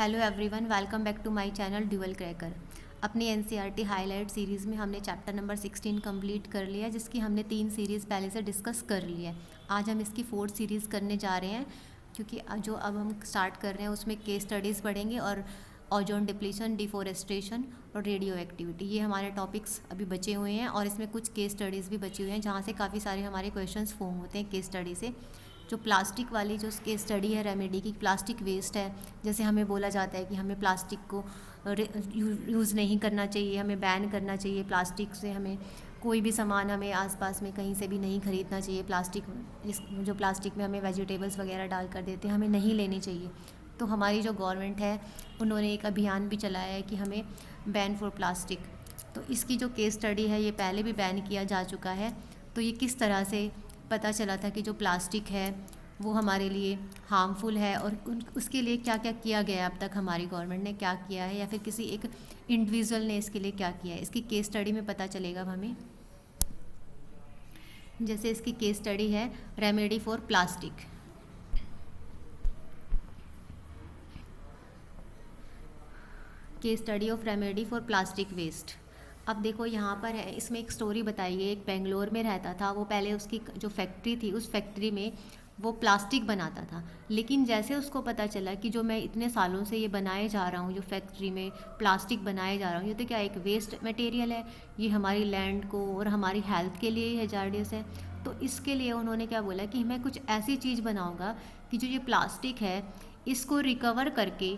Hello everyone, welcome back to my channel dual cracker. अपनी NCERT highlight series में हमने chapter number 16 complete कर लिया, जिसकी हमने 3 सीरीज़ पहले से डिस्कस कर ली है। आज हम इसकी 4th सीरीज़ करने जा रहे हैं, क्योंकि जो अब हम स्टार्ट कर रहे हैं उसमें केस स्टडीज़ पढ़ेंगे और ओजोन डिप्लीशन, डिफॉरेस्टेशन और रेडियो एक्टिविटी, ये हमारे टॉपिक्स अभी बचे हुए हैं। और इसमें कुछ केस स्टडीज़ भी बची हुई हैं, जहाँ से काफ़ी सारे हमारे क्वेश्चंस फॉर्म होते हैं केस स्टडी से। जो प्लास्टिक वाली जो केस स्टडी है रेमेडी की, प्लास्टिक वेस्ट है, जैसे हमें बोला जाता है कि हमें प्लास्टिक को यूज़ नहीं करना चाहिए, हमें बैन करना चाहिए प्लास्टिक से, हमें कोई भी सामान हमें आसपास में कहीं से भी नहीं खरीदना चाहिए। प्लास्टिक जो प्लास्टिक में हमें वेजिटेबल्स वगैरह डाल कर देते हैं, हमें नहीं लेनी चाहिए। तो हमारी जो गवर्नमेंट है उन्होंने एक अभियान भी चलाया है कि हमें बैन फॉर प्लास्टिक। तो इसकी जो केस स्टडी है ये पहले भी बैन किया जा चुका है। तो ये किस तरह से पता चला था कि जो प्लास्टिक है वो हमारे लिए हार्मफुल है, और उसके लिए क्या क्या किया गया है, अब तक हमारी गवर्नमेंट ने क्या किया है, या फिर किसी एक इंडिविजुअल ने इसके लिए क्या किया है, इसकी केस स्टडी में पता चलेगा हमें। जैसे इसकी केस स्टडी है remedy for plastic. Case study of remedy for plastic waste. अब देखो यहाँ पर है, इसमें एक स्टोरी बताई है। एक बेंगलोर में रहता था वो, पहले उसकी जो फैक्ट्री थी उस फैक्ट्री में वो प्लास्टिक बनाता था। लेकिन जैसे उसको पता चला कि जो मैं इतने सालों से ये बनाए जा रहा हूँ, जो फैक्ट्री में प्लास्टिक बनाए जा रहा हूँ, ये तो क्या एक वेस्ट मटेरियल है, ये हमारी लैंड को और हमारी हेल्थ के लिए ही हैजार्डियस है। तो इसके लिए उन्होंने क्या बोला कि मैं कुछ ऐसी चीज़ बनाऊँगा कि जो ये प्लास्टिक है इसको रिकवर करके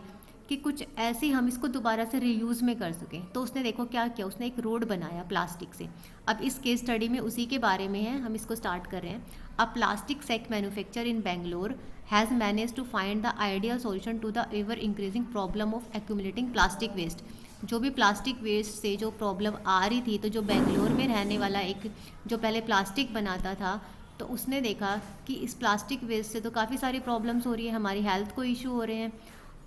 कि कुछ ऐसी हम इसको दोबारा से रीयूज़ में कर सकें। तो उसने देखो क्या किया, उसने एक रोड बनाया प्लास्टिक से। अब इस केस स्टडी में उसी के बारे में है, हम इसको स्टार्ट कर रहे हैं। A plastic sack manufacture in Bangalore has manage to find the ideal solution to the ever increasing problem of accumulating plastic waste. जो भी प्लास्टिक वेस्ट से जो प्रॉब्लम आ रही थी, तो जो बेंगलोर में रहने वाला एक जो पहले प्लास्टिक बनाता था, तो उसने देखा कि इस प्लास्टिक वेस्ट से तो काफ़ी सारी प्रॉब्लम्स हो रही है, हमारी हेल्थ को इशू हो रहे हैं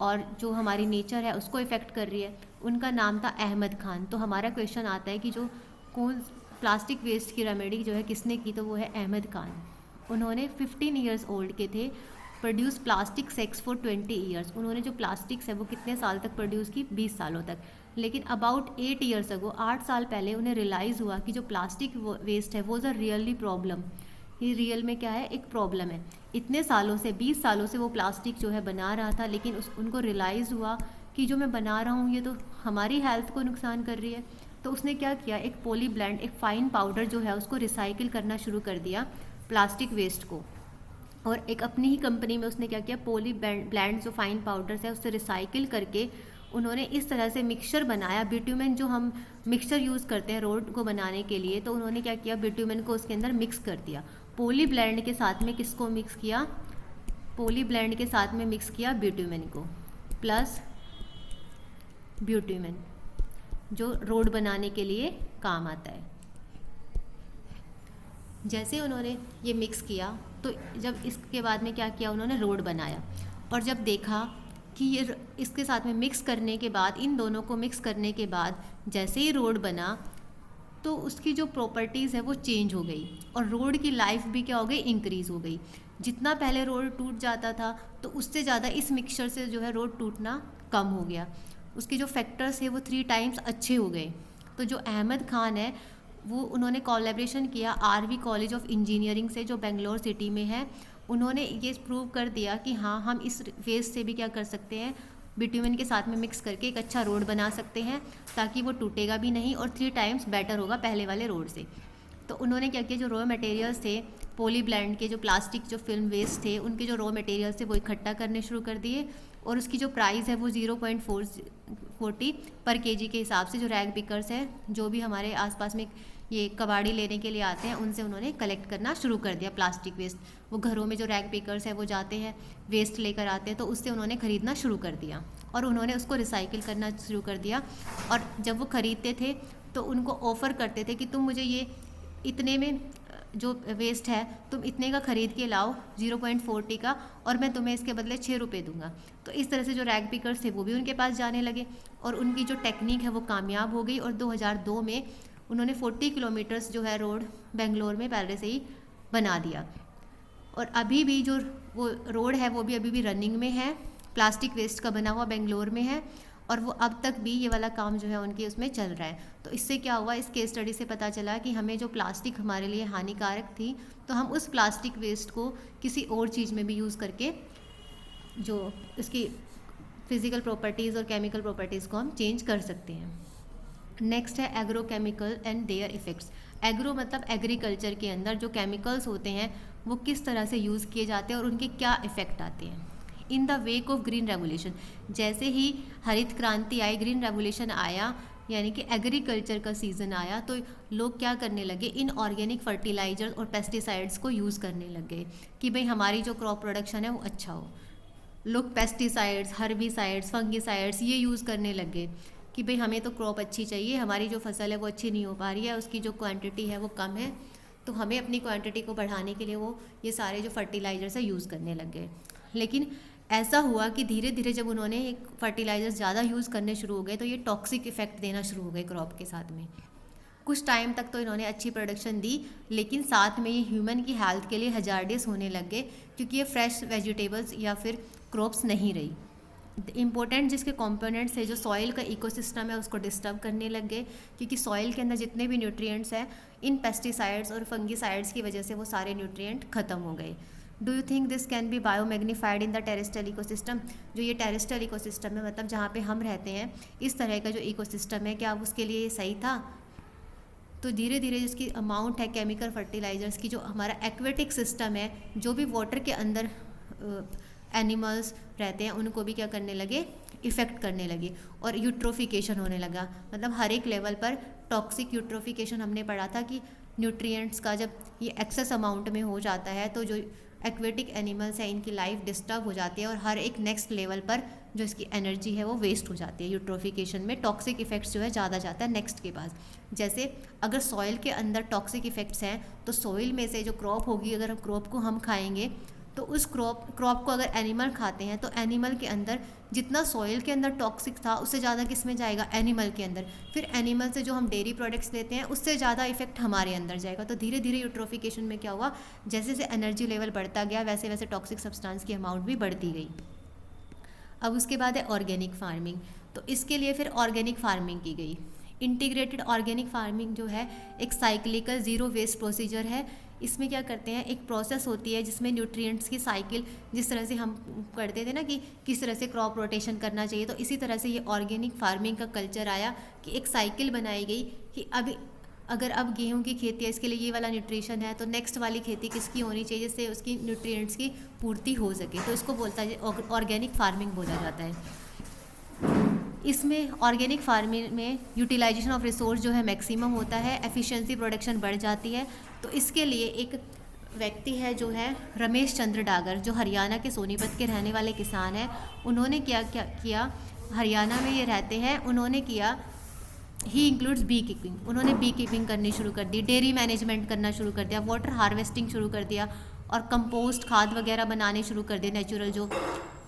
और जो हमारी नेचर है उसको इफ़ेक्ट कर रही है। उनका नाम था अहमद खान। तो हमारा क्वेश्चन आता है कि जो कौन प्लास्टिक वेस्ट की रेमेडी जो है किसने की, तो वो है अहमद खान। उन्होंने 15 ईयर्स ओल्ड के थे, produce plastic sex for 20 years. उन्होंने जो प्लास्टिक्स है वो कितने साल तक प्रोड्यूस की, 20 सालों तक। लेकिन अबाउट 8 ईयर्स अगो, 8 साल पहले उन्हें रियलाइज़ हुआ कि जो प्लास्टिक वेस्ट है वो इज़ अ रियली प्रॉब्लम। ये रियल में क्या है, एक प्रॉब्लम है। इतने सालों से, 20 सालों से वो प्लास्टिक जो है बना रहा था, लेकिन उनको रियलाइज़ हुआ कि जो मैं बना रहा हूँ ये तो हमारी हेल्थ को नुकसान कर रही है। तो उसने क्या किया, एक पॉली ब्लेंड, एक फ़ाइन पाउडर जो है उसको रिसाइकिल करना शुरू कर दिया प्लास्टिक वेस्ट को। और एक अपनी ही कंपनी में उसने क्या किया, पॉली ब्लेंड जो फाइन पाउडर्स है उससे रिसाइकिल करके उन्होंने इस तरह से मिक्सचर बनाया। बिट्यूमेन जो हम मिक्सचर यूज़ करते हैं रोड को बनाने के लिए, तो उन्होंने क्या किया, बिट्यूमेन को उसके अंदर मिक्स कर दिया। पॉली ब्लेंड के साथ में किसको मिक्स किया, पॉली ब्लेंड के साथ में मिक्स किया बिट्यूमेन को, प्लस बिट्यूमेन जो रोड बनाने के लिए काम आता है। जैसे उन्होंने ये मिक्स किया, तो जब इसके बाद में क्या किया, उन्होंने रोड बनाया। और जब देखा कि ये इसके साथ में मिक्स करने के बाद, इन दोनों को मिक्स करने के बाद जैसे ही रोड बना, तो उसकी जो प्रॉपर्टीज़ है वो चेंज हो गई, और रोड की लाइफ भी क्या हो गई, इंक्रीज़ हो गई। जितना पहले रोड टूट जाता था, तो उससे ज़्यादा इस मिक्सचर से जो है रोड टूटना कम हो गया। उसके जो फैक्टर्स है वो 3 टाइम्स अच्छे हो गए। तो जो अहमद खान है वो, उन्होंने कोलैबोरेशन किया आरवी कॉलेज ऑफ इंजीनियरिंग से, जो बेंगलोर सिटी में है। उन्होंने ये प्रूव कर दिया कि हाँ, हम इस वेस्ट से भी क्या कर सकते हैं, बिट्यूमेन के साथ में मिक्स करके एक अच्छा रोड बना सकते हैं, ताकि वो टूटेगा भी नहीं और 3 टाइम्स बेटर होगा पहले वाले रोड से। तो उन्होंने क्या किया, जो रॉ मटेरियल्स थे पॉली ब्लेंड के, जो प्लास्टिक जो फिल्म वेस्ट थे, उनके जो रॉ मटेरियल्स थे वो इकट्ठा करने शुरू कर दिए। और उसकी जो प्राइस है वो 0.40 पर केजी के हिसाब से, जो रैग पिकर्स है, जो भी हमारे आसपास में ये कबाड़ी लेने के लिए आते हैं, उनसे उन्होंने कलेक्ट करना शुरू कर दिया प्लास्टिक वेस्ट। वो घरों में जो रैग पिकर्स है वो जाते हैं, वेस्ट लेकर आते हैं, तो उससे उन्होंने ख़रीदना शुरू कर दिया और उन्होंने उसको रिसाइकिल करना शुरू कर दिया। और जब वो ख़रीदते थे तो उनको ऑफ़र करते थे कि तुम मुझे ये इतने में जो वेस्ट है तुम इतने का ख़रीद के लाओ, 0.40 का, और मैं तुम्हें इसके बदले 6 रुपये दूंगा। तो इस तरह से जो रैग पिकर्स थे वो भी उनके पास जाने लगे, और उनकी जो टेक्निक है वो कामयाब हो गई। और 2002 में उन्होंने 40 किलोमीटर्स जो है रोड बेंगलोर में पहले से ही बना दिया। और अभी भी जो वो रोड है वो भी अभी भी रनिंग में है। प्लास्टिक वेस्ट का बना हुआ बेंगलोर में है, और वो अब तक भी ये वाला काम जो है उनके उसमें चल रहा है। तो इससे क्या हुआ, इस केस स्टडी से पता चला कि हमें जो प्लास्टिक हमारे लिए हानिकारक थी, तो हम उस प्लास्टिक वेस्ट को किसी और चीज़ में भी यूज़ करके जो उसकी फिज़िकल प्रॉपर्टीज़ और केमिकल प्रॉपर्टीज़ को हम चेंज कर सकते हैं। नेक्स्ट है agrochemical and their effects. Agro मतलब एग्रीकल्चर के अंदर जो केमिकल्स होते हैं वो किस तरह से यूज़ किए जाते हैं और उनके क्या इफ़ेक्ट आते हैं। In the wake of green revolution, जैसे ही हरित क्रांति आई, ग्रीन रेवोल्यूशन आया, यानी कि एग्रीकल्चर का सीज़न आया, तो लोग क्या करने लगे, इन ऑर्गेनिक फर्टिलाइजर्स और पेस्टिसाइड्स को यूज़ करने लगे कि भाई हमारी जो क्रॉप प्रोडक्शन है वो अच्छा हो। लोग पेस्टिसाइड्स, हर्बिसाइड्स, फंगिसाइड्स ये यूज़ करने लगे कि भाई हमें तो क्रॉप अच्छी चाहिए, हमारी जो फसल है वो अच्छी नहीं हो पा रही है, उसकी जो क्वांटिटी है वो कम है, तो हमें अपनी क्वांटिटी को बढ़ाने के लिए वो ये सारे जो फर्टिलाइजर्स है यूज़ करने लग गए। लेकिन ऐसा हुआ कि धीरे धीरे जब उन्होंने एक फर्टिलाइजर्स ज़्यादा यूज़ करने शुरू हो गए तो ये टॉक्सिक इफेक्ट देना शुरू हो गए क्रॉप के साथ में। कुछ टाइम तक तो इन्होंने अच्छी प्रोडक्शन दी, लेकिन साथ में ये ह्यूमन की हेल्थ के लिए हजार्डियस होने लग गए, क्योंकि ये फ्रेश वेजिटेबल्स या फिर क्रॉप्स नहीं रही। इम्पोर्टेंट जिसके कंपोनेंट्स है, जो सॉइल का इकोसिस्टम है, उसको डिस्टर्ब करने लग गए, क्योंकि सॉइल के अंदर जितने भी न्यूट्रिएंट्स हैं, इन पेस्टिसाइड्स और फंगिसाइड्स की वजह से वो सारे न्यूट्रिएंट खत्म हो गए। Do you think this can be biomagnified in the terrestrial ecosystem? जो ये टेरेस्ट्रियल इकोसिस्टम है, मतलब जहाँ पे हम रहते हैं, इस तरह का जो इकोसिस्टम है, क्या उसके लिए ये सही था? तो धीरे धीरे जिसकी अमाउंट है केमिकल फर्टिलाइजर्स की, जो हमारा एक्वेटिक सिस्टम है, जो भी वाटर के अंदर एनिमल्स रहते हैं, उनको भी क्या करने लगे, इफ़ेक्ट करने लगे, और यूट्रोफिकेशन होने लगा। मतलब हर एक लेवल पर टॉक्सिक यूट्रोफिकेशन हमने पढ़ा था कि न्यूट्रिएंट्स का जब ये एक्सेस अमाउंट में हो जाता है तो जो एक्वेटिक एनिमल्स हैं इनकी लाइफ डिस्टर्ब हो जाती है, और हर एक नेक्स्ट लेवल पर जो इसकी एनर्जी है वो वेस्ट हो जाती है। यूट्रोफिकेशन में टॉक्सिक इफेक्ट्स जो है ज़्यादा जाता है नेक्स्ट के पास। जैसे अगर सॉइल के अंदर टॉक्सिक इफेक्ट्स हैं, तो सॉइल में से जो क्रॉप होगी, अगर हम क्रॉप को हम खाएंगे, तो उस क्रॉप को अगर एनिमल खाते हैं, तो एनिमल के अंदर जितना सॉइल के अंदर टॉक्सिक था, उससे ज़्यादा किस में जाएगा, एनिमल के अंदर। फिर एनिमल से जो हम डेयरी प्रोडक्ट्स लेते हैं, उससे ज़्यादा इफेक्ट हमारे अंदर जाएगा। तो धीरे धीरे यूट्रोफिकेशन में क्या हुआ, जैसे जैसे एनर्जी लेवल बढ़ता गया, वैसे वैसे टॉक्सिक सब्सटेंस की अमाउंट भी बढ़ती गई। अब उसके बाद है ऑर्गेनिक फार्मिंग। तो इसके लिए फिर ऑर्गेनिक फार्मिंग की गई। इंटीग्रेटेड ऑर्गेनिक फार्मिंग जो है एक साइक्लिकल ज़ीरो वेस्ट प्रोसीजर है। इसमें क्या करते हैं, एक प्रोसेस होती है जिसमें न्यूट्रिएंट्स की साइकिल, जिस तरह से हम करते थे ना कि किस तरह से क्रॉप रोटेशन करना चाहिए, तो इसी तरह से ये ऑर्गेनिक फार्मिंग का कल्चर आया कि एक साइकिल बनाई गई कि अभी अगर अब गेहूं की खेती है, इसके लिए ये वाला न्यूट्रिशन है, तो नेक्स्ट वाली खेती किसकी होनी चाहिए जिससे उसकी न्यूट्रिएंट्स की पूर्ति हो सके। तो इसको बोलता है ऑर्गेनिक फार्मिंग बोला जाता है। इसमें ऑर्गेनिक फार्मिंग में यूटिलाइजेशन ऑफ रिसोर्स जो है मैक्सिमम होता है, एफिशिएंसी प्रोडक्शन बढ़ जाती है। तो इसके लिए एक व्यक्ति है जो है रमेश चंद्र डागर, जो हरियाणा के सोनीपत के रहने वाले किसान हैं। उन्होंने क्या किया, हरियाणा में ये रहते हैं, उन्होंने किया ही इंक्लूड्स बी कीपिंग। उन्होंने बी कीपिंग करनी शुरू कर दी, डेयरी मैनेजमेंट करना शुरू कर दिया, वाटर हार्वेस्टिंग शुरू कर दिया, और कंपोस्ट खाद वगैरह बनाने शुरू कर दिए नेचुरल जो,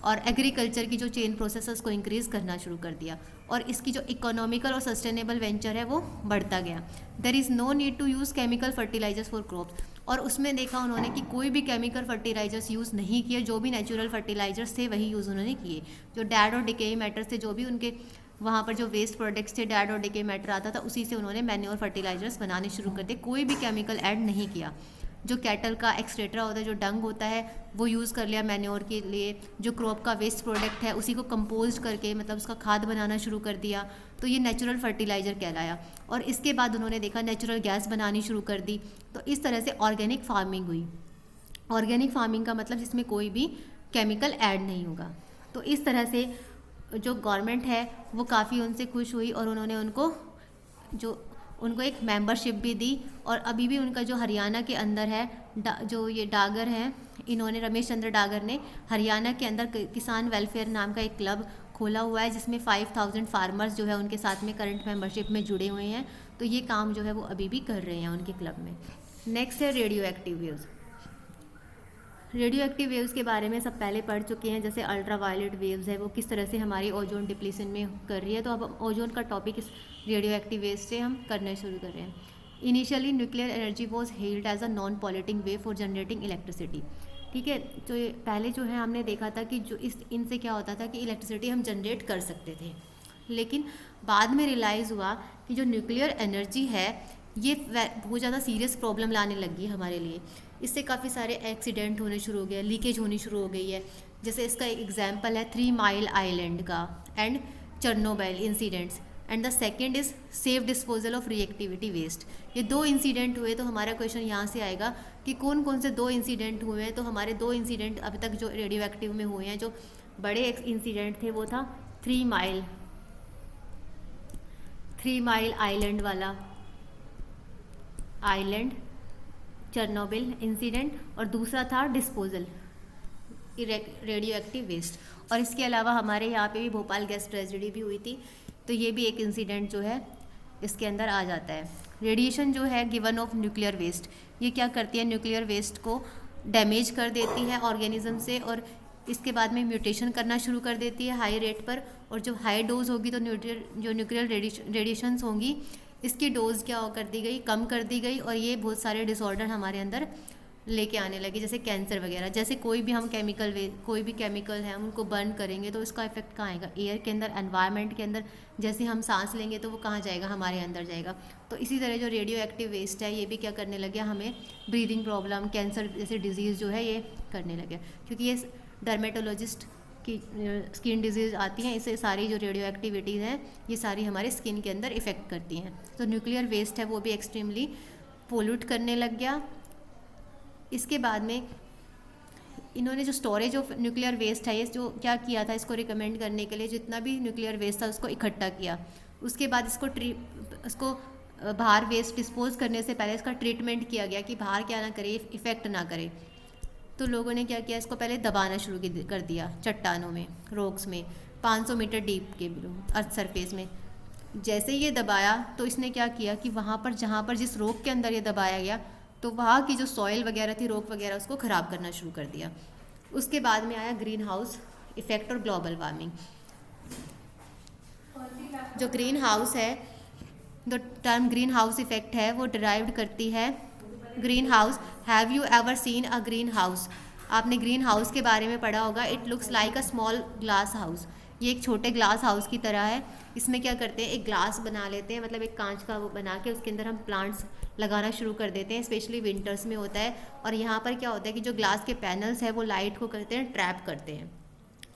और एग्रीकल्चर की जो चेन प्रोसेसेस को इंक्रीज़ करना शुरू कर दिया, और इसकी जो इकोनॉमिकल और सस्टेनेबल वेंचर है वो बढ़ता गया। There is no need to use chemical fertilizers for crops. और उसमें देखा उन्होंने कि कोई भी केमिकल फर्टिलाइजर्स यूज़ नहीं किए, जो भी नेचुरल फर्टिलाइजर्स थे वही यूज़ उन्होंने किए। जो डैड और डिके मैटर थे, जो भी उनके वहाँ पर जो वेस्ट प्रोडक्ट्स थे, डैड और डिके मैटर आता था, उसी से उन्होंने मैन्योर फर्टिलाइजर्स बनाने शुरू कर दिए। कोई भी केमिकल ऐड नहीं किया। जो कैटल का एक्सट्रेटा होता है, जो डंग होता है, वो यूज़ कर लिया मैन्योर के लिए। जो क्रॉप का वेस्ट प्रोडक्ट है उसी को कंपोज करके, मतलब उसका खाद बनाना शुरू कर दिया, तो ये नेचुरल फर्टिलाइज़र कहलाया। और इसके बाद उन्होंने देखा नेचुरल गैस बनानी शुरू कर दी। तो इस तरह से ऑर्गेनिक फार्मिंग हुई। ऑर्गेनिक फार्मिंग का मतलब जिसमें कोई भी केमिकल ऐड नहीं होगा। तो इस तरह से जो गवर्नमेंट है वो काफ़ी उनसे खुश हुई, और उन्होंने उनको एक मेंबरशिप भी दी। और अभी भी उनका जो हरियाणा के अंदर है, जो ये डागर हैं, इन्होंने, रमेश चंद्र डागर ने हरियाणा के अंदर किसान वेलफेयर नाम का एक क्लब खोला हुआ है, जिसमें 5000 फार्मर्स जो है उनके साथ में करंट मेंबरशिप में जुड़े हुए हैं। तो ये काम जो है वो अभी भी कर रहे हैं उनके क्लब में। नेक्स्ट है radio active waves. Radio active waves के बारे में सब पहले पढ़ चुके हैं, जैसे अल्ट्रा वायलेट वेव्स है वो किस तरह से हमारी ओजोन डिप्लीशन में कर रही है। तो अब ओजोन का टॉपिक इस रेडियो एक्टिव वेव्स से हम करना शुरू कर रहे हैं। Initially nuclear energy was held as a non polluting way for generating electricity. ठीक है। तो ये पहले जो है हमने देखा था कि जो इनसे क्या होता था कि इलेक्ट्रिसिटी हम जनरेट कर सकते थे, लेकिन बाद में रियलाइज़ हुआ कि जो न्यूक्लियर एनर्जी है ये बहुत ज़्यादा सीरियस प्रॉब्लम लाने लगी है हमारे लिए। इससे काफ़ी सारे एक्सीडेंट होने शुरू हो गए, लीकेज होनी शुरू हो गई है। जैसे इसका एक एग्जाम्पल है 3 माइल आइलैंड का and Chernobyl incidents, and the second is safe disposal of reactivity waste. ये 2 इंसिडेंट हुए। तो हमारा क्वेश्चन यहाँ से आएगा कि कौन कौन से 2 इंसिडेंट हुए हैं। तो हमारे 2 इंसिडेंट अभी तक जो रेडियो एक्टिव में हुए हैं, जो बड़े इंसिडेंट थे वो था 3 माइल आइलैंड वाला आइलैंड चेरनोबिल इंसिडेंट, और दूसरा था डिस्पोजल रेडियो एक्टिव वेस्ट। और इसके अलावा हमारे यहाँ पे भी भोपाल गैस ट्रेजेडी भी हुई थी, तो ये भी एक इंसिडेंट जो है इसके अंदर आ जाता है। रेडिएशन जो है गिवन ऑफ न्यूक्लियर वेस्ट, ये क्या करती है, न्यूक्लियर वेस्ट को डैमेज कर देती है ऑर्गेनिज्म से, और इसके बाद में म्यूटेशन करना शुरू कर देती है हाई रेट पर। और जो हाई डोज होगी तो न्यूक्लियर रेडिएशंस होंगी, इसकी डोज क्या कर दी गई, कम कर दी गई, और ये बहुत सारे डिसऑर्डर हमारे अंदर लेके आने लगे, जैसे कैंसर वगैरह। जैसे कोई भी केमिकल है हम उनको बर्न करेंगे तो इसका इफेक्ट कहाँ आएगा, एयर के अंदर, एनवायरनमेंट के अंदर। जैसे हम सांस लेंगे तो वो कहाँ जाएगा, हमारे अंदर जाएगा। तो इसी तरह जो रेडियो एक्टिव वेस्ट है ये भी क्या करने लगे, हमें ब्रीदिंग प्रॉब्लम, कैंसर जैसे डिजीज़ जो है ये करने लगे, क्योंकि ये डर्मेटोलॉजिस्ट की स्किन डिजीज़ आती हैं। इससे सारी जो रेडियो एक्टिविटीज़ हैं ये सारी हमारे स्किन के अंदर इफ़ेक्ट करती हैं। तो न्यूक्लियर वेस्ट है वो भी एक्सट्रीमली पोल्यूट करने लग गया। इसके बाद में इन्होंने जो स्टोरेज ऑफ न्यूक्लियर वेस्ट है, ये जो क्या किया था, इसको रिकमेंड करने के लिए जितना भी न्यूक्लियर वेस्ट था उसको इकट्ठा किया। उसके बाद इसको बाहर वेस्ट डिस्पोज करने से पहले इसका ट्रीटमेंट किया गया कि बाहर क्या ना करे, इफ़ेक्ट ना करे। तो लोगों ने क्या किया, इसको पहले दबाना शुरू कर दिया चट्टानों में, रॉक्स में, 500 मीटर डीप के बिलो अर्थ सरफेस में। जैसे ये दबाया तो इसने क्या किया कि वहाँ पर जहाँ पर जिस रॉक के अंदर ये दबाया गया तो वहाँ की जो सॉइल वगैरह थी, रॉक वगैरह, उसको ख़राब करना शुरू कर दिया। उसके बाद में आया ग्रीन हाउस इफ़ेक्ट और ग्लोबल वार्मिंग। जो ग्रीन हाउस है, जो टर्म ग्रीन हाउस इफ़ेक्ट है वो डिराइव्ड करती है green house. Have you ever seen a green house? आपने ग्रीन हाउस के बारे में पढ़ा होगा। It looks like a small glass house. ये एक छोटे ग्लास हाउस की तरह है। इसमें क्या करते हैं, एक ग्लास बना लेते हैं, मतलब एक कांच का वो बना के उसके अंदर हम प्लांट्स लगाना शुरू कर देते हैं। स्पेशली विंटर्स में होता है। और यहाँ पर क्या होता है कि जो ग्लास के पैनल्स है वो लाइट को करते हैं, ट्रैप करते हैं,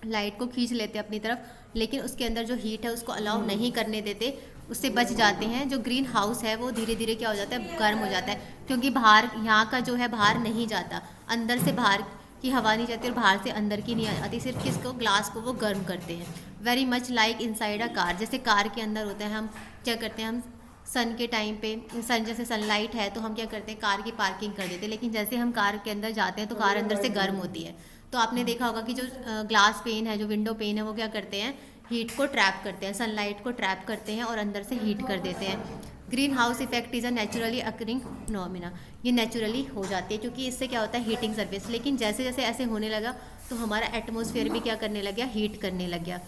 लाइट को खींच लेते हैं अपनी तरफ, लेकिन उसके अंदर जो हीट है उसको अलाउ नहीं करने देते, उससे बच जाते हैं। जो ग्रीन हाउस है वो धीरे धीरे क्या हो जाता है, गर्म हो जाता है, क्योंकि बाहर यहाँ का जो है बाहर नहीं जाता, अंदर से बाहर की हवा नहीं जाती और बाहर से अंदर की नहीं आती, सिर्फ किसको, ग्लास को वो गर्म करते हैं। Very much like inside a car, जैसे कार के अंदर होता है। हम क्या करते हैं, हम सन के टाइम पे जैसे सनलाइट है तो हम क्या करते हैं, कार की पार्किंग कर देते हैं, लेकिन जैसे हम कार के अंदर जाते हैं तो कार अंदर से गर्म होती है। तो आपने देखा होगा कि जो ग्लास पेन है, जो विंडो पेन है, वो क्या करते हैं, हीट को ट्रैप करते हैं, सनलाइट को ट्रैप करते हैं और अंदर से हीट कर देते हैं। Green house effect is a naturally occurring phenomena. ये नेचुरली हो जाती है क्योंकि इससे क्या होता है, हीटिंग सरफेस। लेकिन जैसे जैसे ऐसे होने लगा तो हमारा एटमॉस्फेयर भी क्या करने लग गया, हीट करने लग गया।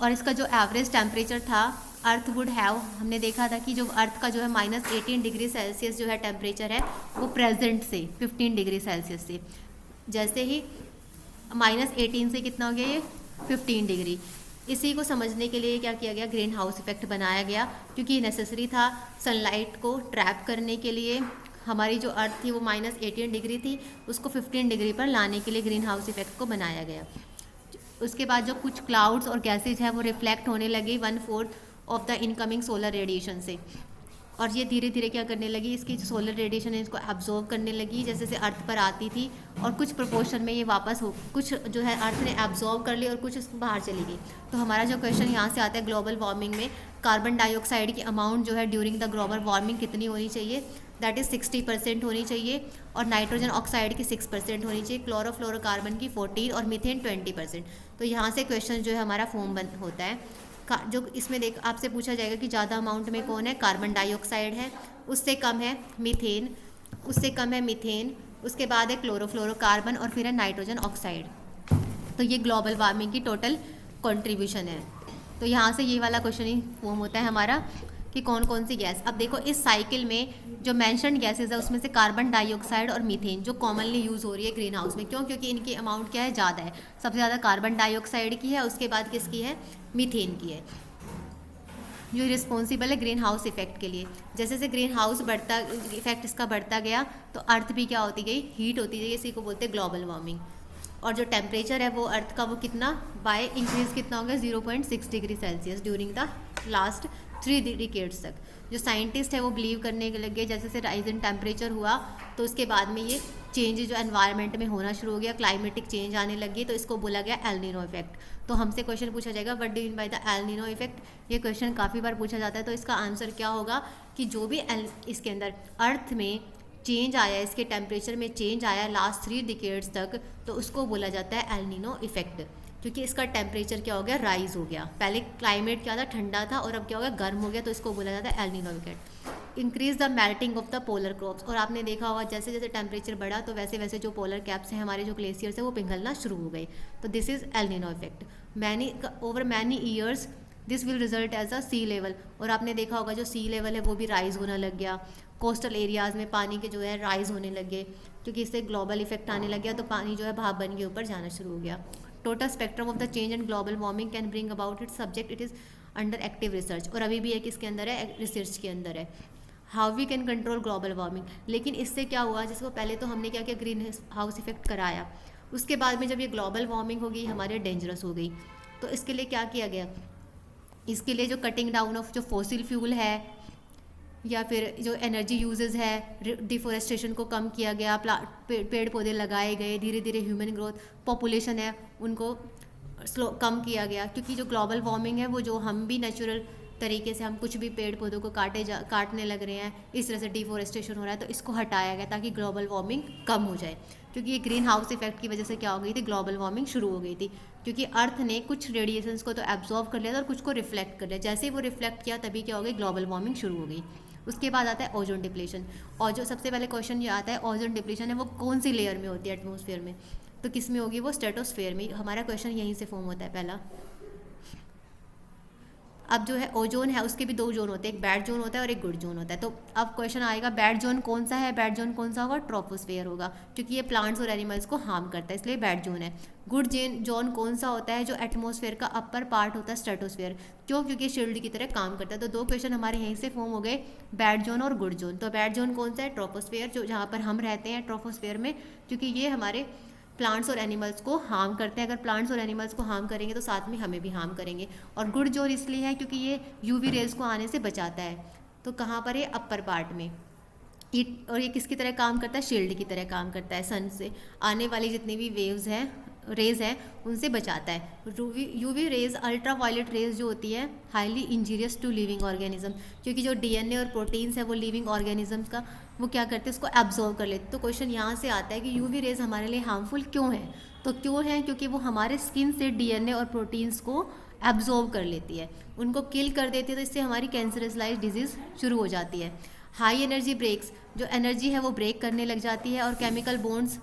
और इसका जो एवरेज टेम्परेचर था, अर्थ वुड हैव, हमने देखा था कि जो अर्थ का जो है -18 डिग्री सेल्सियस जो है टेम्परेचर है वो प्रेजेंट से 15 डिग्री सेल्सियस से, जैसे ही -18 से कितना हो गया, ये 15 डिग्री। इसी को समझने के लिए क्या किया गया, ग्रीन हाउस इफेक्ट बनाया गया, क्योंकि नेसेसरी था सनलाइट को ट्रैप करने के लिए। हमारी जो अर्थ थी वो -18 डिग्री थी, उसको 15 डिग्री पर लाने के लिए ग्रीन हाउस इफेक्ट को बनाया गया। उसके बाद जो कुछ क्लाउड्स और गैसेज है वो रिफ्लेक्ट होने लगी 1/4 of the incoming solar radiation से, और ये धीरे धीरे क्या करने लगी, इसकी जो सोलर रेडिएशन है इसको एब्जॉर्व करने लगी जैसे जैसे अर्थ पर आती थी, और कुछ प्रोपोर्शन में ये वापस हो, कुछ जो है अर्थ ने एब्जॉर्व कर ली और कुछ इसको बाहर चली गई। तो हमारा जो क्वेश्चन यहाँ से आता है, ग्लोबल वार्मिंग में कार्बन डाइऑक्साइड की अमाउंट जो है ड्यूरिंग द ग्लोबल वार्मिंग कितनी होनी चाहिए, दैट इज़ 60% होनी चाहिए, और नाइट्रोजन ऑक्साइड की 6% होनी चाहिए, क्लोरोफ्लोरोकार्बन की 14 और मीथेन 20%। तो यहाँ से क्वेश्चन जो है हमारा फॉर्म बन होता है। जो इसमें देख आपसे पूछा जाएगा कि ज़्यादा अमाउंट में कौन है, कार्बन डाइऑक्साइड है, उससे कम है मीथेन, उससे कम है मीथेन, उसके बाद है क्लोरोफ्लोरोकार्बन और फिर है नाइट्रोजन ऑक्साइड। तो ये ग्लोबल वार्मिंग की टोटल कंट्रीब्यूशन है। तो यहाँ से ये वाला क्वेश्चन ही फॉर्म होता है हमारा कि कौन कौन सी गैस। अब देखो इस साइकिल में जो मेंशन्ड गैसेज है उसमें से कार्बन डाइऑक्साइड और मीथेन जो कॉमनली यूज़ हो रही है ग्रीन हाउस में, क्यों? क्योंकि इनकी अमाउंट क्या है, ज़्यादा है। सबसे ज़्यादा कार्बन डाइऑक्साइड की है, उसके बाद किसकी है, मीथेन की है, जो रिस्पॉन्सिबल है ग्रीन हाउस इफेक्ट के लिए। जैसे जैसे ग्रीन हाउस बढ़ता, इफेक्ट इसका बढ़ता गया तो अर्थ भी क्या होती गई, हीट होती गई, इसी को बोलते हैं ग्लोबल वार्मिंग। और जो टेम्परेचर है वो अर्थ का वो कितना बाय इंक्रीज कितना हो गया, 0.6 degree Celsius during the last 3 decades तक। जो साइंटिस्ट है वो बिलीव करने लगे जैसे जैसे राइज इन टेम्परेचर हुआ तो उसके बाद में ये चेंज जो एनवायरनमेंट में होना शुरू हो गया, क्लाइमेटिक चेंज आने लगी, तो इसको बोला गया एल नीनो इफेक्ट। तो हमसे क्वेश्चन पूछा जाएगा what do mean by the L Nino effect. ये क्वेश्चन काफ़ी बार पूछा जाता है, तो इसका आंसर क्या होगा कि जो भी इसके अंदर अर्थ में चेंज आया, इसके टेम्परेचर में चेंज आया लास्ट 3 डिकेड्स तक, तो उसको बोला जाता है एल नीनो इफेक्ट। क्योंकि इसका टेम्परेचर क्या हो गया, राइज हो गया। पहले क्लाइमेट क्या था, ठंडा था, और अब क्या हो गया, गर्म हो गया, तो इसको बोला जाता है L Nino effect. Increase the melting of the polar crops. और आपने देखा होगा जैसे जैसे टेम्परेचर बढ़ा तो वैसे वैसे जो पोलर कैप्स हैं, हमारे जो ग्लेशियर्स हैं, वो पिघलना शुरू हो गए। तो this is El Nino effect. Over many years this will result as a sea level. और आपने देखा होगा जो सी लेवल है वो भी राइज होना लग गया। कोस्टल एरियाज़ में पानी के जो है राइज होने लगे, क्योंकि इससे ग्लोबल इफेक्ट आने लग गया, तो पानी जो है भाप बन के ऊपर जाना शुरू हो गया। Total spectrum of the change and global warming can bring about it subject, it is under active research. और अभी भी एक इसके अंदर है, रिसर्च के अंदर है, how we can control global warming. लेकिन इससे क्या हुआ, जिसको पहले तो हमने क्या किया, ग्रीन हाउस इफेक्ट कराया, उसके बाद में जब ये ग्लोबल वार्मिंग हो गई, हमारे डेंजरस हो गई, तो इसके लिए क्या किया गया, इसके लिए जो कटिंग डाउन ऑफ जो फॉसिल फ्यूल है या फिर जो एनर्जी यूजेस है, डिफोरेस्टेशन को कम किया गया, पेड़ पौधे लगाए गए, धीरे धीरे ह्यूमन ग्रोथ, पॉपुलेशन है उनको स्लो कम किया गया। क्योंकि जो ग्लोबल वार्मिंग है वो जो हम भी नेचुरल तरीके से हम कुछ भी पेड़ पौधों को काटने लग रहे हैं, इस तरह से डिफोरेस्टेशन हो रहा है, तो इसको हटाया गया ताकि ग्लोबल वार्मिंग कम हो जाए। क्योंकि ये ग्रीन हाउस इफेक्ट की वजह से क्या हो गई थी, ग्लोबल वार्मिंग शुरू हो गई थी। क्योंकि अर्थ ने कुछ रेडिएशंस को तो एब्जॉर्व कर लिया था और कुछ को रिफ्लेक्ट कर लिया, जैसे ही वो रिफ्लेक्ट किया तभी क्या हो गई, ग्लोबल वार्मिंग शुरू हो गई। उसके बाद आता है ओजोन डिप्लीशन। और जो सबसे पहले क्वेश्चन ये आता है, ओजोन डिप्लीशन है वो कौन सी लेयर में होती है एटमॉस्फेयर में, तो किस में होगी, वो स्ट्रेटोस्फेयर में। हमारा क्वेश्चन यहीं से फॉर्म होता है पहला। अब जो है ओजोन है उसके भी 2 जोन होते हैं, एक बैड जोन होता है और एक गुड जोन होता है। तो अब क्वेश्चन आएगा बैड जोन कौन सा है, बैड जोन कौन सा होगा, ट्रोपोस्फेयर होगा, क्योंकि ये प्लांट्स और एनिमल्स को हार्म करता है, इसलिए बैड जोन है। गुड जोन कौन सा होता है, जो एटमॉस्फेयर का अपर पार्ट होता है, स्ट्रेटोस्फेयर। क्यों? क्योंकि शील्ड की तरह काम करता है। तो 2 क्वेश्चन हमारे यहीं से फॉर्म हो गए, बैड जोन और गुड जोन। तो बैड जोन कौन सा है, ट्रोपोस्फेयर, जो जहाँ पर हम रहते हैं ट्रोपोस्फेयर में, क्योंकि ये हमारे प्लांट्स और एनिमल्स को हार्म करते हैं। अगर प्लांट्स और एनिमल्स को हार्म करेंगे तो साथ में हमें भी हार्म करेंगे। और गुड जोन इसलिए है क्योंकि ये यूवी रेज को आने से बचाता है। तो कहाँ पर है, अपर पार्ट में। और ये किसकी तरह काम करता है, शील्ड की तरह काम करता है, सन से आने वाली जितनी भी वेव्स हैं, रेज हैं, उनसे बचाता है। UV rays, ultra violet rays जो होती है, highly injurious to living organism, क्योंकि जो डीएनए और प्रोटीन्स है वो लिविंग ऑर्गेनिजम्स का वो क्या करते हैं, उसको एब्जॉर्व कर लेते। तो क्वेश्चन यहाँ से आता है कि यूवी रेज हमारे लिए हार्मफुल क्यों है। तो क्यों है, क्योंकि वो हमारे स्किन से डीएनए और प्रोटीन्स को एब्जॉर्व कर लेती है, उनको किल कर देती है, तो इससे हमारी कैंसरलाइज डिजीज़ शुरू हो जाती है। हाई एनर्जी ब्रेक्स, जो एनर्जी है वो ब्रेक करने लग जाती है और केमिकल बॉन्ड्स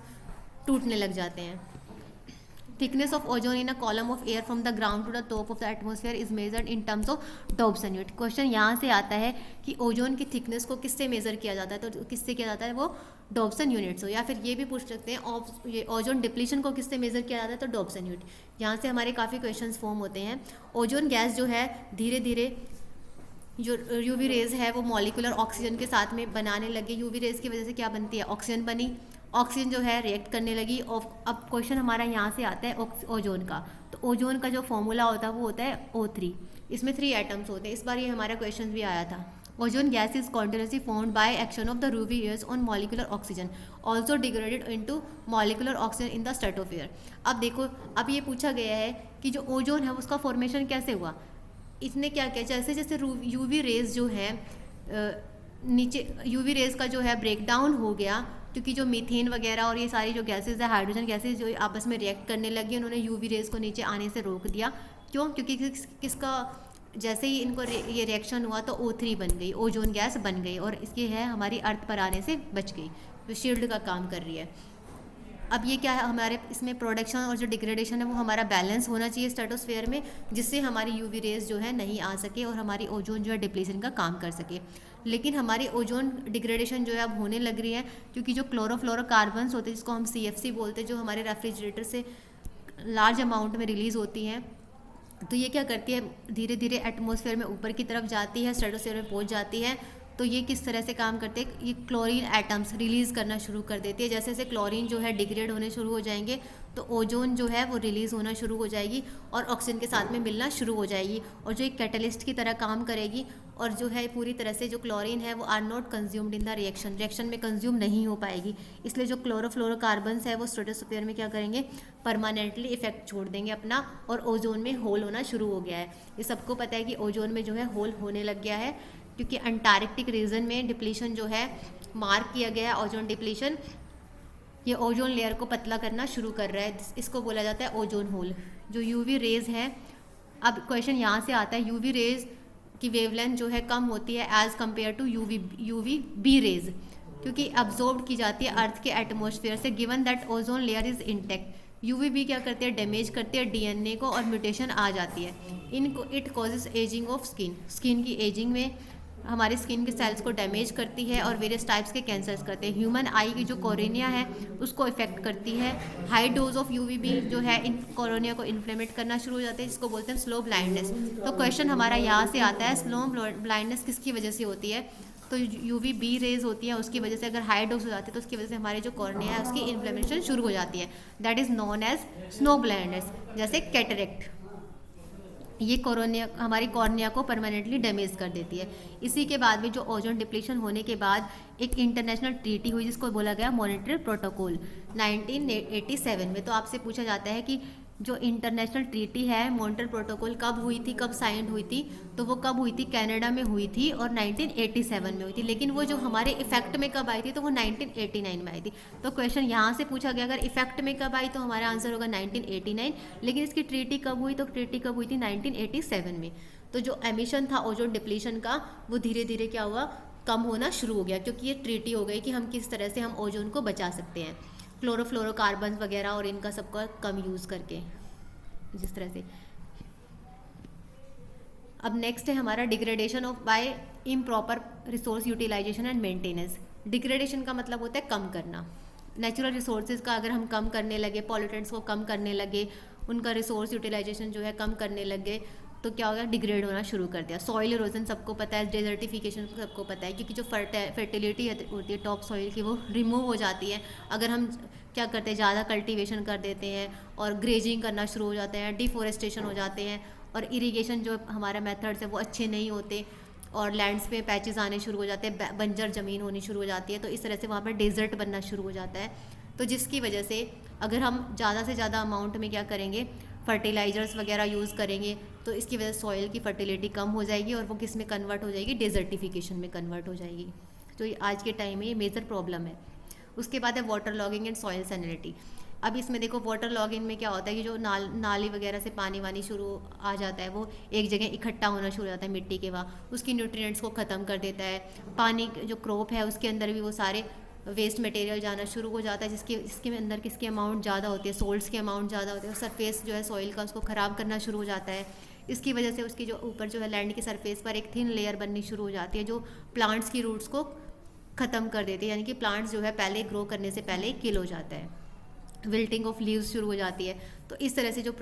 टूटने लग जाते हैं। Thickness of ozone in a column of air from the ground to the top of the atmosphere is measured in terms of Dobson unit. Question यहाँ से आता है कि ओजोन की थिकनेस को किससे मेजर किया जाता है, तो किससे किया जाता है, वो डॉब्सन यूनिट हो। या फिर ये भी पूछ सकते हैं ये ओजोन डिप्लीशन को किससे मेजर किया जाता है, तो डॉब्सन यूनिट। यहाँ से हमारे काफ़ी क्वेश्चन फॉर्म होते हैं। ओजोन गैस जो है धीरे धीरे जो यूवी रेज है वो मॉलिकुलर ऑक्सीजन के साथ में बनाने लगे। यूवी रेज की वजह से क्या बनती है, ऑक्सीजन बनी, ऑक्सीजन जो है रिएक्ट करने लगी। और अब क्वेश्चन हमारा यहाँ से आता है ओजोन का। तो ओजोन का जो फॉर्मूला होता है वो होता है O3। इसमें 3 एटम्स होते हैं। इस बार ये हमारा क्वेश्चन भी आया था। Ozone gas is continuously formed by action of the UV rays on molecular oxygen, also degraded into molecular oxygen in the stratosphere. अब देखो, अब ये पूछा गया है कि जो ओजोन है उसका फॉर्मेशन कैसे हुआ। इसने क्या किया, जैसे जैसे यूवी रेज जो है नीचे, यूवी रेज का जो है ब्रेक डाउन हो गया, क्योंकि जो मीथेन वगैरह और ये सारी जो गैसेज है, हाइड्रोजन गैसेज जो आपस में रिएक्ट करने लगी, उन्होंने यूवी रेज को नीचे आने से रोक दिया। क्यों? क्योंकि किसका, जैसे ही इनको ये रिएक्शन हुआ तो O3 बन गई, ओजोन गैस बन गई, और इसकी है हमारी अर्थ पर आने से बच गई, जो शील्ड का काम कर रही है। अब ये क्या है, हमारे इसमें प्रोडक्शन और जो डिग्रेडेशन है वो हमारा बैलेंस होना चाहिए स्ट्रेटोस्फेयर में, जिससे हमारी यूवी रेज जो है नहीं आ सके और हमारी ओजोन जो है डिप्लीशन का काम कर सके। लेकिन हमारी ओजोन डिग्रेडेशन जो है अब होने लग रही है, क्योंकि जो क्लोरोफ्लोरोकार्बन्स होते हैं जिसको हम CFC बोलते हैं, जो हमारे रेफ्रिजरेटर से लार्ज अमाउंट में रिलीज़ होती हैं, तो ये क्या करती है, धीरे धीरे एटमॉस्फेयर में ऊपर की तरफ जाती है, स्ट्रेटोस्फेयर में पहुंच जाती है। तो ये किस तरह से काम करते हैं, ये क्लोरीन एटम्स रिलीज़ करना शुरू कर देती है। जैसे जैसे क्लोरीन जो है डिग्रेड होने शुरू हो जाएंगे, तो ओजोन जो है वो रिलीज़ होना शुरू हो जाएगी और ऑक्सीजन के साथ में मिलना शुरू हो जाएगी, और जो एक कैटलिस्ट की तरह काम करेगी। और जो है पूरी तरह से जो क्लोरीन है वो are not consumed in the reaction में कंज्यूम नहीं हो पाएगी। इसलिए जो क्लोरोफ्लोरोकार्बन्स है वो स्ट्रेटोस्फीयर में क्या करेंगे, परमानेंटली इफेक्ट छोड़ देंगे अपना, और ओजोन में होल होना शुरू हो गया है। ये सबको पता है कि ओजोन में जो है होल होने लग गया है, क्योंकि अंटार्कटिक रीजन में डिप्लीशन जो है मार्क किया गया है, ओजोन डिप्लीशन। ये ओजोन लेयर को पतला करना शुरू कर रहा है, इसको बोला जाता है ओजोन होल। जो यूवी रेज है, अब क्वेश्चन यहाँ से आता है, यूवी रेज की वेवलेंथ जो है कम होती है as compare to UV B rays, क्योंकि अब्जॉर्ब की जाती है अर्थ के एटमॉस्फेयर से, given that ozone layer is intact. UV B क्या करती है, डैमेज करती है DNA को और म्यूटेशन आ जाती है इनको। It causes ageing of skin की एजिंग में हमारी स्किन के सेल्स को डैमेज करती है और वेरियस टाइप्स के कैंसर्स करते हैं। ह्यूमन आई की जो कोरोनिया है उसको इफेक्ट करती है। हाई डोज ऑफ यूवीबी जो है इन कोरोनिया को इन्फ्लेमेट करना शुरू हो जाते हैं, जिसको बोलते हैं स्लो ब्लाइंडनेस। तो क्वेश्चन हमारा यहाँ से आता है, स्लो ब्लाइंडनेस किसकी वजह से होती है, तो यूवीबी रेज होती है उसकी वजह से। अगर हाई डोज हो जाती है तो उसकी वजह से हमारे जो कॉर्निया है उसकी इन्फ्लेमेशन शुरू हो जाती है, that is known as snow blindness. जैसे कैटरेक्ट, ये कोरोनिया हमारी कॉर्निया को परमानेंटली डैमेज कर देती है। इसी के बाद में जो ओजोन डिप्लीशन होने के बाद एक इंटरनेशनल ट्रीटी हुई जिसको बोला गया मॉनिटरी प्रोटोकॉल 1987 में। तो आपसे पूछा जाता है कि जो इंटरनेशनल ट्रीटी है मॉनिटरी प्रोटोकॉल कब हुई थी, कब साइंड हुई थी, तो वो कब हुई थी, कनाडा में हुई थी और 1987 में हुई थी। लेकिन वो जो हमारे इफेक्ट में कब आई थी, तो वो 1989 में आई थी। तो क्वेश्चन यहाँ से पूछा गया, अगर इफेक्ट में कब आई तो हमारा आंसर होगा 1989, लेकिन इसकी ट्रीटी कब हुई, तो ट्रीटी कब हुई थी 1987 में। तो जो एमिशन था ओजोन डिप्लीशन का वो धीरे धीरे क्या हुआ, कम होना शुरू हो गया, क्योंकि ये ट्रीटी हो गई कि हम किस तरह से हम ओजोन को बचा सकते हैं क्लोरोफ्लोरोकार्बन वगैरह और इनका सबका कम यूज़ करके, जिस तरह से। अब नेक्स्ट है हमारा degradation of by improper resource utilization and maintenance. Degradation का मतलब होता है कम करना। नेचुरल रिसोर्सेज का अगर हम कम करने लगे, पॉल्यूटेंट्स को कम करने लगे, उनका रिसोर्स यूटिलाइजेशन जो है कम करने लगे, तो क्या होगा, डिग्रेड होना शुरू कर दिया। सॉइल इरोजन सबको पता है, डेजर्टिफिकेशन सबको पता है, क्योंकि जो फर्टिलिटी होती है टॉप सॉइल की वो रिमूव हो जाती है। अगर हम क्या करते हैं, ज़्यादा कल्टीवेशन कर देते हैं और ग्रेजिंग करना शुरू हो जाते हैं, डिफोरेस्टेशन हो जाते हैं, और इरिगेशन जो हमारा मेथड्स है वो अच्छे नहीं होते, और लैंड्स पे पैचेस आने शुरू हो जाते हैं, बंजर ज़मीन होनी शुरू हो जाती है, तो इस तरह से वहाँ पर डेजर्ट बनना शुरू हो जाता है। तो जिसकी वजह से अगर हम ज़्यादा से ज़्यादा अमाउंट में क्या करेंगे, फर्टिलाइजर्स वगैरह यूज़ करेंगे, तो इसकी वजह से सॉइल की फर्टिलिटी कम हो जाएगी और वो किस में कन्वर्ट हो जाएगी, डेजर्टिफिकेशन में कन्वर्ट हो जाएगी। तो ये आज के टाइम में ये मेजर प्रॉब्लम है। उसके बाद है water logging and soil salinity. अब इसमें देखो वाटर लॉगिंग में क्या होता है कि जो नाली वगैरह से पानी वानी शुरू आ जाता है वो एक जगह इकट्ठा होना शुरू हो जाता है मिट्टी के, वहाँ उसकी न्यूट्रिएंट्स को ख़त्म कर देता है। पानी जो क्रॉप है उसके अंदर भी वो सारे वेस्ट मटेरियल जाना शुरू हो जाता है, जिसके अंदर किसकी अमाउंट ज़्यादा होती है, सोल्ट्स की अमाउंट ज़्यादा होती है, और सरफेस जो है सॉइल का उसको ख़राब करना शुरू हो जाता है। इसकी वजह से उसकी जो ऊपर जो है लैंड की सरफेस पर एक थिन लेयर बननी शुरू हो जाती है जो प्लांट्स की रूट्स को ख़त्म कर देती है, यानी कि प्लांट्स जो है पहले ग्रो करने से पहले किल हो जाता है। विल्टिंग ऑफ लीव्स शुरू हो जाती है, तो इस तरह से जो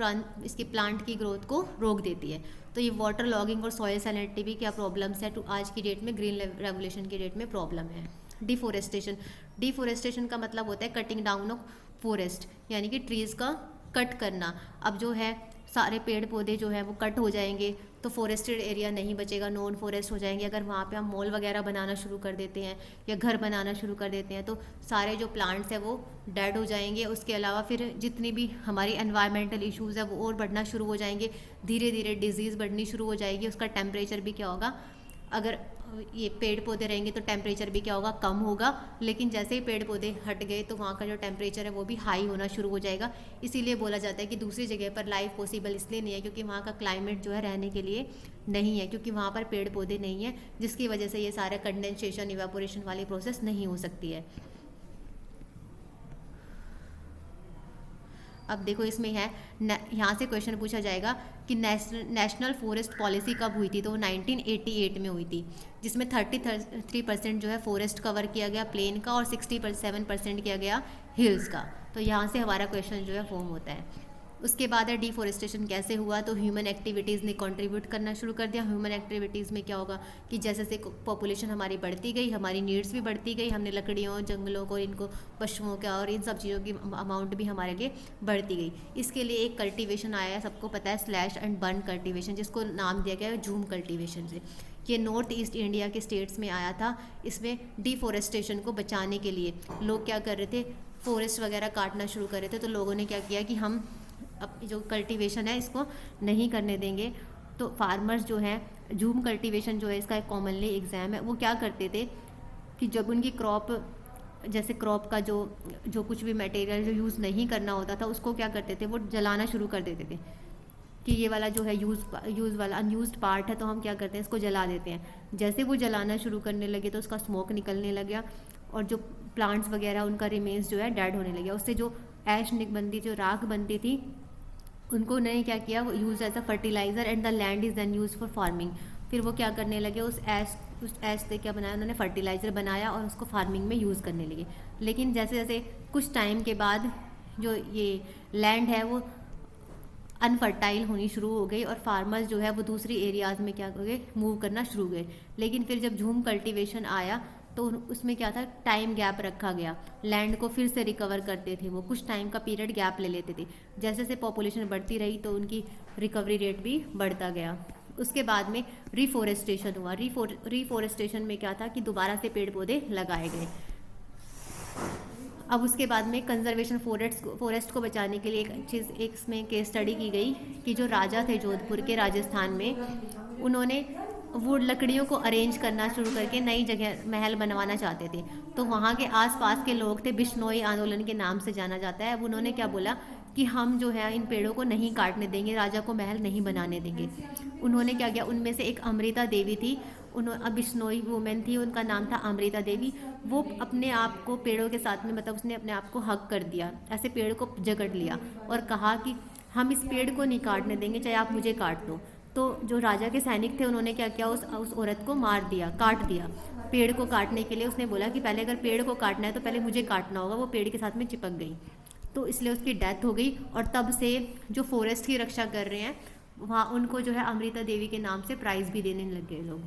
इसकी प्लांट की ग्रोथ को रोक देती है। तो ये वाटर लॉगिंग और सॉइल सैलिनिटी भी क्या प्रॉब्लम्स है, तो आज की डेट में ग्रीन रेवोल्यूशन की डेट में प्रॉब्लम है। डिफोरेस्टेशन का मतलब होता है कटिंग डाउन ऑफ फॉरेस्ट, यानी कि ट्रीज़ का कट करना। अब जो है सारे पेड़ पौधे जो है वो कट हो जाएंगे तो फॉरेस्टेड एरिया नहीं बचेगा, नॉन फॉरेस्ट हो जाएंगे। अगर वहाँ पे हम मॉल वगैरह बनाना शुरू कर देते हैं या घर बनाना शुरू कर देते हैं तो सारे जो प्लांट्स हैं वो डेड हो जाएंगे। उसके अलावा फिर जितनी भी हमारी एनवायरमेंटल इश्यूज़ है वो और बढ़ना शुरू हो जाएंगे, धीरे धीरे डिजीज़ बढ़नी शुरू हो जाएगी। उसका टेम्परेचर भी क्या होगा, अगर ये पेड़ पौधे रहेंगे तो टेम्परेचर भी क्या होगा, कम होगा। लेकिन जैसे ही पेड़ पौधे हट गए तो वहाँ का जो टेम्परेचर है वो भी हाई होना शुरू हो जाएगा। इसीलिए बोला जाता है कि दूसरी जगह पर लाइफ पॉसिबल इसलिए नहीं है क्योंकि वहाँ का क्लाइमेट जो है रहने के लिए नहीं है, क्योंकि वहाँ पर पेड़ पौधे नहीं है, जिसकी वजह से ये सारे कंडेंसेशन इवेपोरेशन वाली प्रोसेस नहीं हो सकती है। अब देखो इसमें है यहाँ से क्वेश्चन पूछा जाएगा कि नेशनल फॉरेस्ट पॉलिसी कब हुई थी, तो वो 1988 में हुई थी, जिसमें 33% जो है फॉरेस्ट कवर किया गया प्लेन का और 67% किया गया हिल्स का। तो यहाँ से हमारा क्वेश्चन जो है फॉर्म होता है। उसके बाद है डिफॉरेस्टेशन कैसे हुआ, तो ह्यूमन एक्टिविटीज़ ने कंट्रीब्यूट करना शुरू कर दिया। ह्यूमन एक्टिविटीज़ में क्या होगा कि जैसे जैसे पॉपुलेशन हमारी बढ़ती गई, हमारी नीड्स भी बढ़ती गई, हमने लकड़ियों, जंगलों को, इनको पशुओं का और इन सब चीज़ों की अमाउंट भी हमारे लिए बढ़ती गई। इसके लिए एक कल्टीवेशन आया है, सबको पता है, स्लैश एंड बर्न कल्टीवेशन, जिसको नाम दिया गया है झूम कल्टीवेशन से। ये नॉर्थ ईस्ट इंडिया के स्टेट्स में आया था। इसमें डिफॉरेस्टेशन को बचाने के लिए लोग क्या कर रहे थे, फॉरेस्ट वगैरह काटना शुरू कर रहे थे। तो लोगों ने क्या किया कि हम अब जो कल्टीवेशन है इसको नहीं करने देंगे। तो फार्मर्स जो है, झूम कल्टीवेशन जो है इसका एक कॉमनली एग्जाम है, वो क्या करते थे कि जब उनकी क्रॉप, जैसे क्रॉप का जो कुछ भी मटेरियल जो यूज़ नहीं करना होता था उसको क्या करते थे, वो जलाना शुरू कर देते थे कि ये वाला जो है यूज़ वाला अनयूज्ड पार्ट है तो हम क्या करते हैं, इसको जला देते हैं। जैसे वो जलाना शुरू करने लगे तो उसका स्मोक निकलने लग गया और जो प्लांट्स वगैरह उनका रिमेन्स जो है डेड होने लगे। उससे जो ऐश बनती, जो राख बनती थी, उनको उन्होंने क्या किया, वो use as a fertilizer and the land is then use for farming. फिर वो क्या करने लगे, उस ऐश से क्या बनाया उन्होंने, फर्टिलाइज़र बनाया और उसको फार्मिंग में यूज़ करने लगे। लेकिन जैसे जैसे कुछ टाइम के बाद जो ये लैंड है वो अनफर्टाइल होनी शुरू हो गई और फार्मर्स जो है वो दूसरी एरियाज़ में क्या हो गए, मूव करना शुरू हो गए। लेकिन फिर जब झूम कल्टीवेशन आया तो उसमें क्या था, टाइम गैप रखा गया, लैंड को फिर से रिकवर करते थे, वो कुछ टाइम का पीरियड गैप ले लेते थे। जैसे जैसे पॉपुलेशन बढ़ती रही तो उनकी रिकवरी रेट भी बढ़ता गया। उसके बाद में रिफॉरेस्टेशन हुआ। रिफॉरेस्टेशन में क्या था कि दोबारा से पेड़ पौधे लगाए गए। अब उसके बाद में कंजर्वेशन फॉरेस्ट को बचाने के लिए एक इसमें केस स्टडी की गई कि जो राजा थे जोधपुर के, राजस्थान में, उन्होंने वो लकड़ियों को अरेंज करना शुरू करके नई जगह महल बनवाना चाहते थे। तो वहाँ के आसपास के लोग थे, बिश्नोई आंदोलन के नाम से जाना जाता है। अब उन्होंने क्या बोला कि हम जो है इन पेड़ों को नहीं काटने देंगे, राजा को महल नहीं बनाने देंगे। उन्होंने क्या किया, उनमें से एक अमृता देवी थी, उन्होंने बिश्नोई वुमेन थी, उनका नाम था अमृता देवी। वो अपने आप को पेड़ों के साथ में, मतलब उसने अपने आप को हक कर दिया, ऐसे पेड़ को जकड़ लिया और कहा कि हम इस पेड़ को नहीं काटने देंगे, चाहे आप मुझे काट दो। तो जो राजा के सैनिक थे उन्होंने क्या किया, उस औरत को मार दिया, काट दिया। पेड़ को काटने के लिए उसने बोला कि पहले अगर पेड़ को काटना है तो पहले मुझे काटना होगा। वो पेड़ के साथ में चिपक गई, तो इसलिए उसकी डेथ हो गई। और तब से जो फॉरेस्ट की रक्षा कर रहे हैं वहाँ उनको जो है अमृता देवी के नाम से प्राइज़ भी देने लग गए लोग।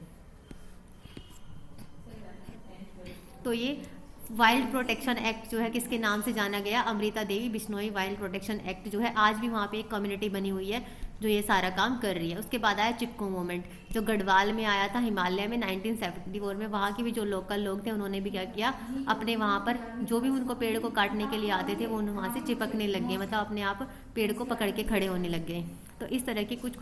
तो ये वाइल्ड प्रोटेक्शन एक्ट जो है किसके नाम से जाना गया, Amrita Devi Bishnoi wild protection act जो है, आज भी वहाँ पे एक कम्युनिटी बनी हुई है जो ये सारा काम कर रही है। उसके बाद आया चिपको मूवमेंट, जो गढ़वाल में आया था, हिमालय में 1974 में। वहाँ के भी जो लोकल लोग थे उन्होंने भी क्या किया, अपने वहाँ पर जो भी उनको पेड़ को काटने के लिए आते थे वो वहाँ से चिपकने लग गए, मतलब अपने आप पेड़ को पकड़ के खड़े होने लग गए। तो इस तरह के कुछ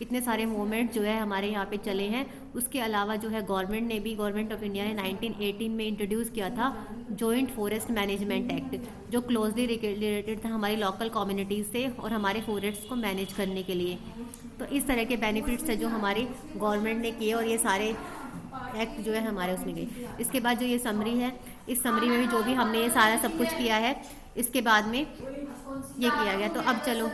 इतने सारे मूवमेंट जो है हमारे यहाँ पे चले हैं। उसके अलावा जो है गवर्नमेंट ऑफ इंडिया ने 1918 में इंट्रोड्यूस किया था जॉइंट फॉरेस्ट मैनेजमेंट एक्ट, जो क्लोजली रिलेटेड था हमारी लोकल कम्युनिटीज़ से और हमारे फॉरेस्ट को मैनेज करने के लिए। तो इस तरह के बेनिफिट्स है जो हमारी गवर्नमेंट ने किए और ये सारे एक्ट जो है हमारे उसमें गए। इसके बाद जो ये समरी है, इस समरी में भी जो भी हमने ये सारा सब कुछ किया है, इसके बाद में ये किया गया। तो अब चलो